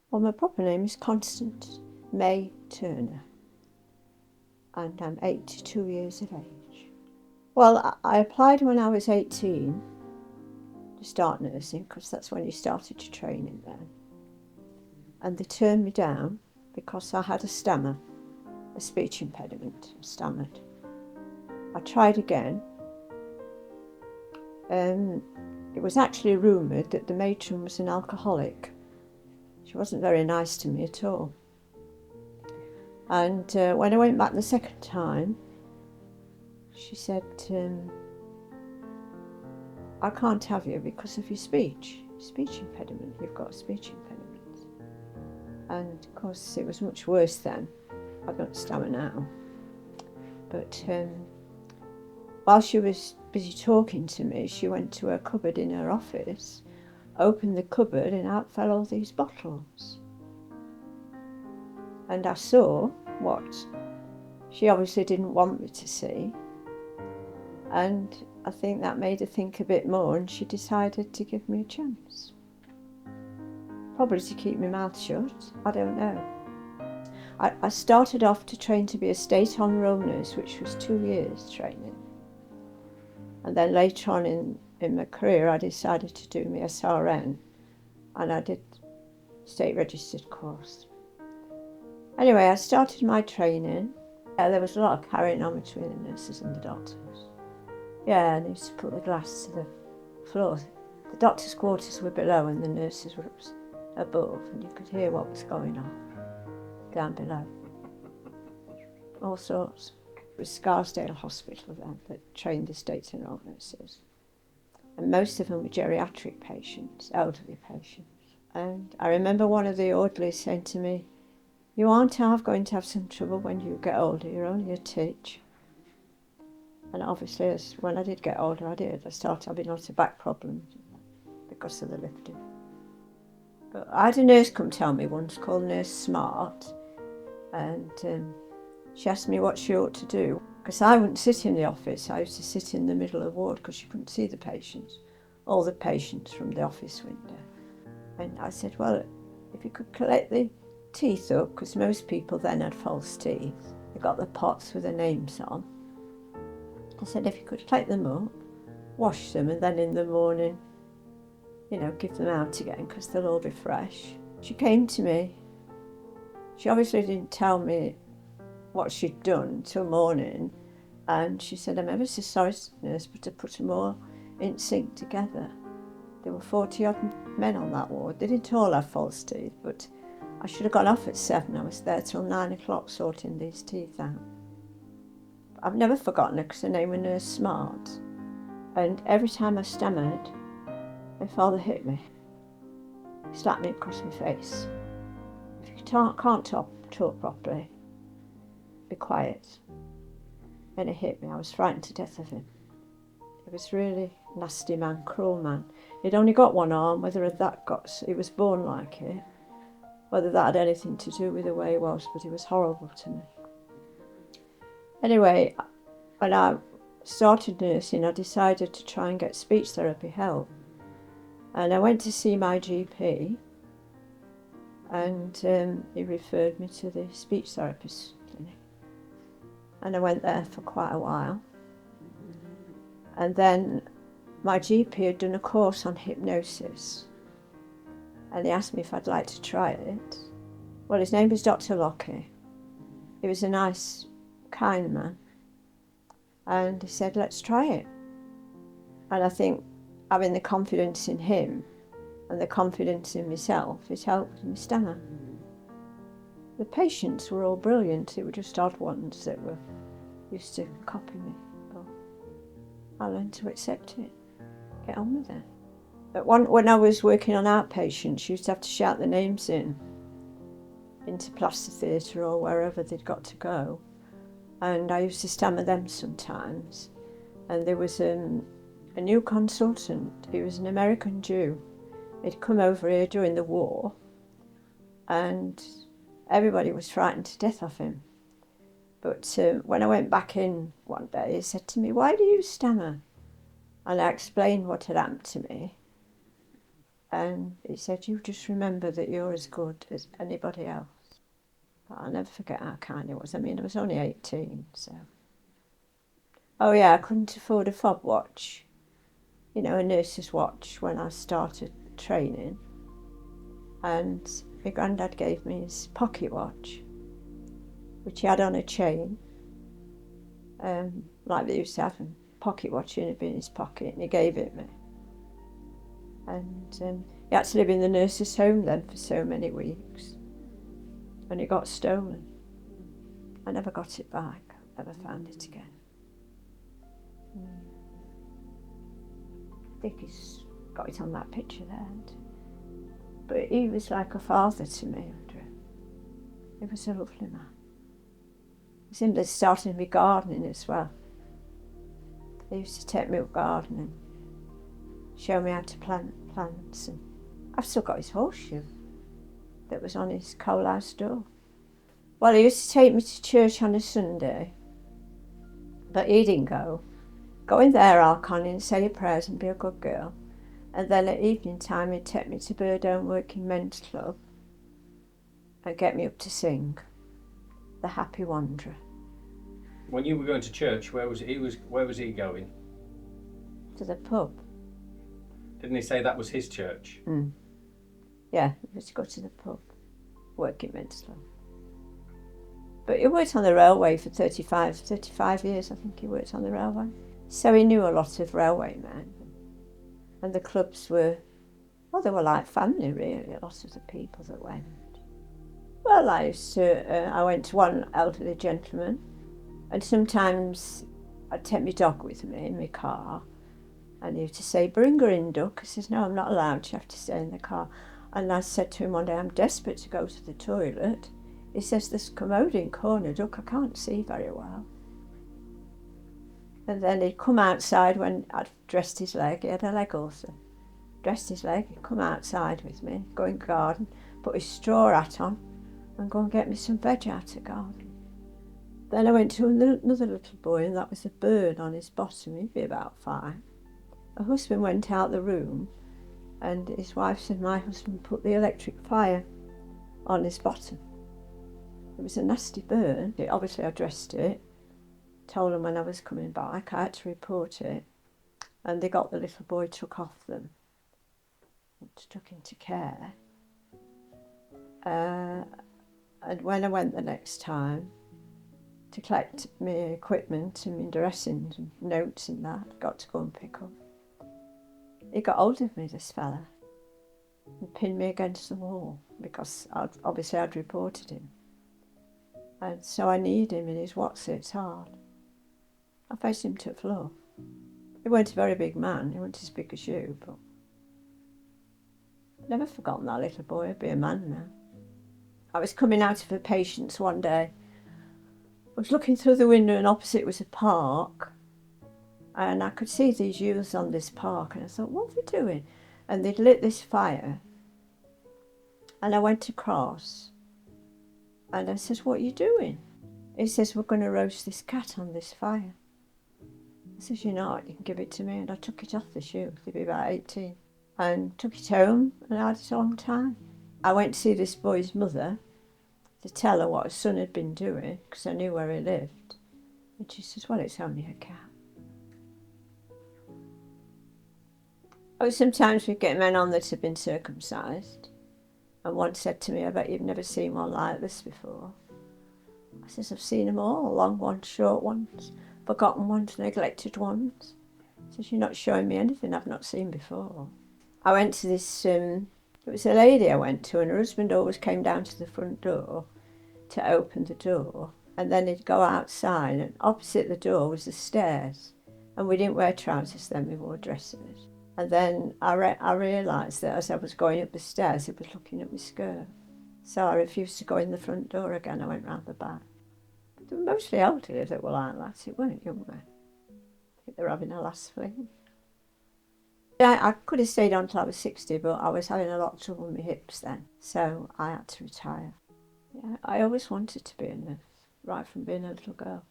Well, my proper name is Constance May Turner, and I'm 82 years of age. Well, I applied when I was 18 to start nursing, because that's when you started your training then. And they turned me down because I had a stammer, a speech impediment, I stammered. I tried again. It was actually rumoured that the matron was an alcoholic. She wasn't very nice to me at all. And when I went back the second time, she said, I can't have you because of your speech impediment. You've got a speech impediment. And of course, it was much worse then. I don't stammer now. But while she was busy talking to me, she went to her cupboard in her office, opened the cupboard, and out fell all these bottles. And I saw what she obviously didn't want me to see. And I think that made her think a bit more, and she decided to give me a chance. Probably to keep my mouth shut, I don't know. I started off to train to be a state honour roll nurse, which was 2 years training. And then later on in my career, I decided to do my SRN, and I did state registered course. Anyway, I started my training. Yeah, there was a lot of carrying on between the nurses and the doctors. Yeah, and they used to put the glass to the floor. The doctors' quarters were below and the nurses were above, and you could hear what was going on down below. All sorts. It was Scarsdale Hospital then that trained the state and roll nurses. And most of them were geriatric patients, elderly patients. And I remember one of the orderlies saying to me, "You aren't going to have some trouble when you get older, you're only a titch." And obviously, when I did get older, I started having lots of back problems because of the lifting. But I had a nurse come tell me once, called Nurse Smart, and she asked me what she ought to do, because I wouldn't sit in the office. I used to sit in the middle of the ward because you couldn't see the patients, all the patients from the office window. And I said, well, if you could collect the teeth up, because most people then had false teeth. They got the pots with their names on. I said, if you could collect them up, wash them, and then in the morning, give them out again, because they'll all be fresh. She came to me. She obviously didn't tell me what she'd done till morning, and she said, I'm ever so sorry, nurse, but I put them all in sync together. There were 40-odd men on that ward. They didn't all have false teeth, but I should have gone off at 7. I was there till 9 o'clock sorting these teeth out. I've never forgotten her because her name was Nurse Smart. And every time I stammered, my father hit me. He slapped me across my face. If you can't talk properly, be quiet. And he hit me. I was frightened to death of him. He was really nasty man, cruel man. He'd only got one arm, he was born like it, whether that had anything to do with the way he was, but he was horrible to me. Anyway, when I started nursing, I decided to try and get speech therapy help. And I went to see my GP, and he referred me to the speech therapist clinic. And I went there for quite a while. And then my GP had done a course on hypnosis, and he asked me if I'd like to try it. Well, his name was Dr. Lockie. He was a nice, kind man. And he said, let's try it. And I think having the confidence in him and the confidence in myself, it helped me stammer. The patients were all brilliant. They were just odd ones that were used to copy me. But I learned to accept it, get on with it. But when I was working on outpatients, you used to have to shout the names into Plaster Theatre or wherever they'd got to go. And I used to stammer them sometimes. And there was a new consultant. He was an American Jew. He'd come over here during the war, and everybody was frightened to death of him. But when I went back in one day, he said to me, "Why do you stammer?" And I explained what had happened to me. And he said, you just remember that you're as good as anybody else. But I'll never forget how kind he was. I mean, I was only 18, so. Oh yeah, I couldn't afford a fob watch, you know, a nurse's watch when I started training. And my granddad gave me his pocket watch, which he had on a chain, like they used to have a pocket watch in his pocket, and he gave it me. And he had to live in the nurse's home then for so many weeks, and it got stolen. I never got it back, never found it again. I think he's got it on that picture there. But he was like a father to me, Andrew. He was a lovely man. It was him that started me gardening as well. He used to take me up gardening, show me how to plant plants. And I've still got his horseshoe that was on his coal house door. Well, he used to take me to church on a Sunday, but he didn't go. Go in there, Alcon, and say your prayers and be a good girl. And then at evening time, he'd take me to Burdome Working Men's Club and get me up to sing The Happy Wanderer. When you were going to church, where was he going? To the pub. Didn't he say that was his church? Yeah, he was to go to the pub, Working Men's Club. But he worked on the railway for 35 years, I think he worked on the railway. So he knew a lot of railway men. And the clubs were, well, they were like family really, a lot of the people that went. Well, I went to one elderly gentleman, and sometimes I'd take my dog with me in my car, and he used to say, bring her in, Duck. I says, no, I'm not allowed, you have to stay in the car. And I said to him one day, I'm desperate to go to the toilet. He says, there's a commode in corner, Duck, I can't see very well. And then he'd come outside when I'd dressed his leg, he had a leg ulcer. Dressed his leg, he'd come outside with me, go in the garden, put his straw hat on, and go and get me some veg out of the garden. Then I went to another little boy, and that was a burn on his bottom, he'd be about 5. My husband went out the room, and his wife said, my husband put the electric fire on his bottom. It was a nasty burn. Obviously I dressed it, told them when I was coming back, I had to report it, and they got the little boy, took off them, took him to care. And when I went the next time to collect my equipment and my dressings and notes and that, I got to go and pick up. He got hold of me, this fella, and pinned me against the wall because I'd reported him. And so I kneed him in his what's-its hard. I faced him to the floor. He weren't a very big man, he wasn't as big as you, but I've never forgotten that little boy, he'd be a man now. I was coming out of a patient's one day. I was looking through the window and opposite was a park, and I could see these youths on this park, and I thought, what are they doing? And they'd lit this fire, and I went across, and I says, what are you doing? He says, we're going to roast this cat on this fire. I says, you're not, you can give it to me. And I took it off the shoe, he'd be about 18, and took it home, and I had it a long time. I went to see this boy's mother to tell her what his son had been doing, because I knew where he lived. And she says, well, it's only a cat. Oh, sometimes we get men on that have been circumcised, and one said to me, I bet you've never seen one like this before. I says, I've seen them all, long ones, short ones, forgotten ones, neglected ones. I says, you're not showing me anything I've not seen before. I went to this, it was a lady I went to, and her husband always came down to the front door to open the door, and then he'd go outside, and opposite the door was the stairs, and we didn't wear trousers then, we wore dresses. And then I realised that as I was going up the stairs, he was looking at my skirt. So I refused to go in the front door again, I went round the back. But they were mostly elderly that were like that, it weren't young men. I think they were having a last fling. Yeah, I could have stayed on till I was 60, but I was having a lot of trouble with my hips then, so I had to retire. Yeah, I always wanted to be a nurse, right from being a little girl.